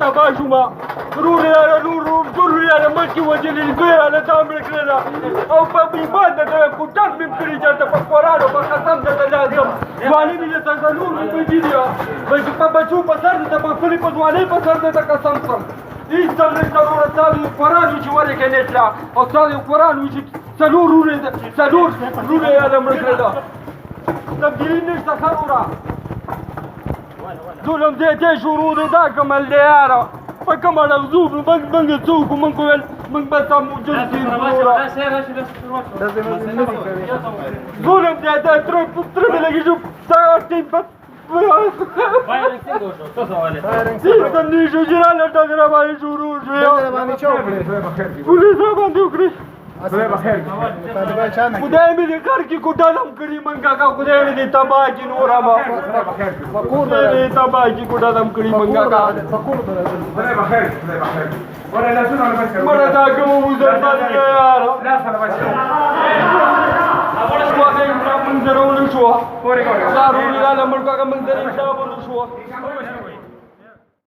تباشما روري على نور ضروري على مكي وجل الغير على تامر كلا او بإبادة كتاب من كريجة فقران وقسم لازم والي من تزالور من بجيريا بس بچو پسر د بخلی په ځواني پسر د قسم سم هیڅ څه ضرورت تاسو قرآن چې ورې کې نتلا او تاسو قرآن چې څلور روره یاد مړ کړل تبدیلی نشته سرورا ظلم دې شروع دا کمل دی یاره په کومه موضوع موږ څوک موږ کول موږ به تاسو جلسي ظلم دې تر لګي جو ساعتي بس Firing single shot, to są ale. Tylko nie żurala ta graba i żuru. Pulis باندې وکړي خدای مې دې کار کې ګډالم کړی منګه کا خدای مې دې تبا کې نورا ما فقور دې تبا کې ګډالم کړی منګه کا فقور خدای بخیر ولا لا سنه ولا بس مړه دا کوم وزر باندې یار لا سره بس اول شو هغه منظرونه شو ضروري لا لمړ کا منظر حساب شو